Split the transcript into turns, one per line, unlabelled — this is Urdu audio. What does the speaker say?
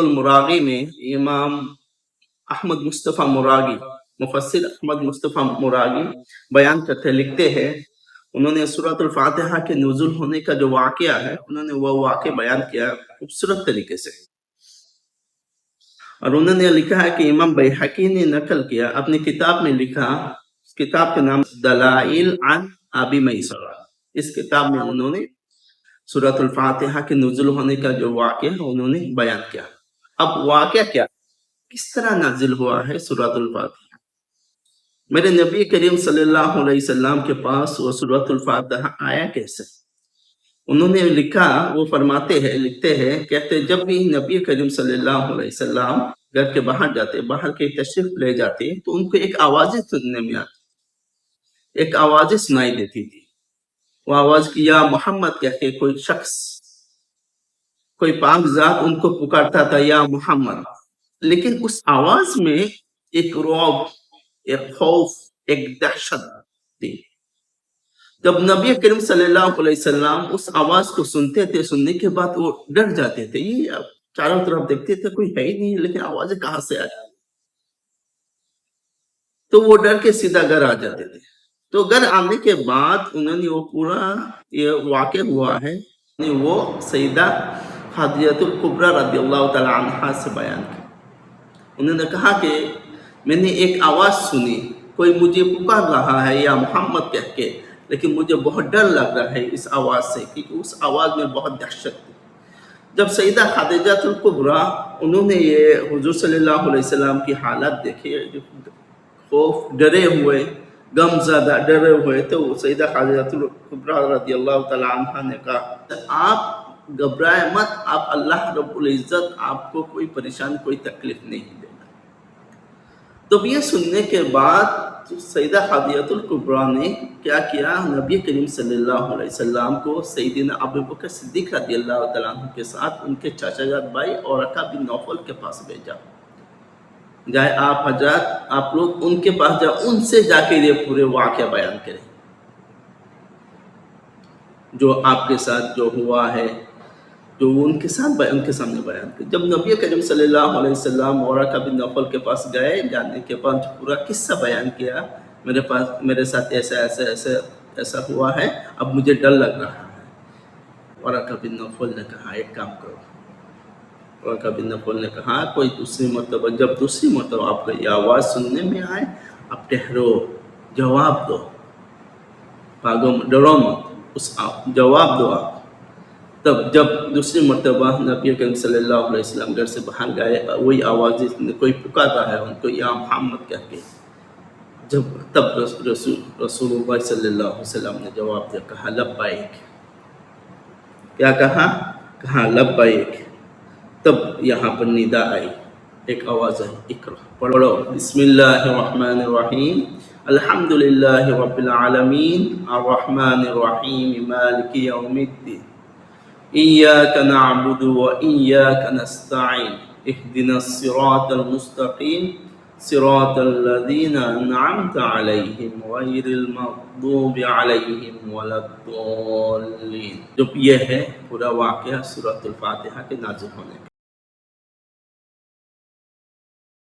المراغی میں امام احمد مصطفیٰ مراغی، مفسر احمد مصطفیٰ مراغی بیان کرتے لکھتے ہیں، انہوں نے سورۃ الفاتحہ کے نزول ہونے کا جو واقعہ ہے انہوں نے وہ واقعہ بیان کیا خوبصورت طریقے سے، اور انہوں نے لکھا ہے کہ امام بیہقی نے نقل کیا اپنی کتاب میں، لکھا کتاب کا نام دلائل عن ابی میسرہ، اس کتاب میں انہوں نے سورۃ الفاتحہ کے نزول ہونے کا جو واقعہ ہے انہوں نے بیان کیا۔ اب واقعہ کیا، کس طرح نازل ہوا ہے سورۃ الفاتحہ؟ میرے نبی کریم صلی اللہ علیہ وسلم کے پاس وہ سورۃ الفاتحہ آیا کیسے؟ انہوں نے لکھا، وہ فرماتے ہیں، لکھتے ہیں، کہتے جب بھی نبی کریم صلی اللہ علیہ وسلم گھر کے باہر جاتے، باہر کے تشریف لے جاتے، تو ان کو ایک آوازیں سننے میں آتی، ایک آوازیں سنائی دیتی تھی، وہ آواز کی یا محمد کہہ کے کوئی شخص، کوئی پاک ذات ان کو پکارتا تھا یا محمد، لیکن اس آواز میں ایک رعب، ایک خوف، ایک دہشت تھی۔ جب نبی کریم صلی اللہ علیہ وسلم اس آواز کو سنتے تھے، سننے کے بعد وہ ڈر جاتے تھے، یہ چاروں طرف دیکھتے تھے کوئی ہے ہی نہیں، لیکن آوازیں کہاں سے آئی؟ تو وہ ڈر کے سیدھا گھر آ جاتے تھے۔ تو گھر آنے کے بعد انہوں نے وہ پورا یہ واقع ہوا ہے، وہ سیدہ خدیجہ الکبریٰ رضی اللہ تعالی عنہا سے بیان کیا۔ انہوں نے کہا کہ میں نے ایک آواز سنی، کوئی مجھے پکار رہا ہے یا محمد کہہ کے، لیکن مجھے بہت ڈر لگ رہا ہے اس آواز سے، کیونکہ اس آواز میں بہت دہشت تھی۔ جب سیدہ خدیجہ الکبریٰ انہوں نے یہ حضور صلی اللہ علیہ وسلم کی حالت دیکھی، خوف، ڈرے ہوئے، غم زدہ ڈرے ہوئے، تو سیدہ خدیجہ الکبریٰ رضی اللہ تعالی عنہ نے کہا آپ گھبرائے مت، آپ اللہ رب العزت آپ کو کوئی پریشان، کوئی تکلیف نہیں دے گا۔ تو یہ سننے کے بعد سیدہ خدیجہ الکبریٰ نے کیا کیا، نبی کریم صلی اللہ علیہ وسلم کو سیدنا ابو بکر صدیق رضی اللہ تعالیٰ عنہ کے ساتھ ان کے چاچا جاد بھائی ورقہ بن نوفل کے پاس بھیجا، جائے آپ حضرات، آپ لوگ ان کے پاس جا، ان سے جا کے یہ پورے واقعہ بیان کریں جو آپ کے ساتھ جو ہوا ہے، جو ان کے ساتھ ان کے سامنے بیان کریں۔ جب نبی کریم صلی اللہ علیہ وسلم ورقہ بن نوفل کے پاس گئے، جانے کے بعد پورا قصہ بیان کیا، میرے ساتھ ایسا ہوا ہے، اب مجھے ڈر لگ رہا ہے۔ ورقہ بن نوفل نے کہا ایک کام کرو، ورقہ بن نوفل نے کہا کوئی دوسری مرتبہ، جب دوسری مرتبہ آپ کو یہ آواز سننے میں آئے، آپ ٹھہرو، جواب دو، بھاگو، ڈرو مت، جواب دو آپ۔ تب جب دوسری مرتبہ نبی کریم صلی اللہ علیہ وسلم گھر سے باہر گئے، وہی آواز کوئی پکار رہا ہے ان کو یا محمد کہہ کے، تب رسول اللہ صلی اللہ علیہ وسلم نے جواب دیا، کہا لبیک، کیا کہا لبیک۔ تب یہاں پر ندا آئی، ایک آواز آئی، اقرا، پڑھو، بسم اللہ الرحمن الرحیم، الحمد للہ رب العالمین، الرحمن الرحیم، مالک یوم الدین، ایاک نعبد و ایاک نستعین، اہدنا الصراط المستقیم، صراط الذین انعمت علیہم غیر المغضوب علیہم ولا الضالین۔ جب یہ ہے پورا واقعہ سورۃ الفاتحہ کے نازل ہونے کا۔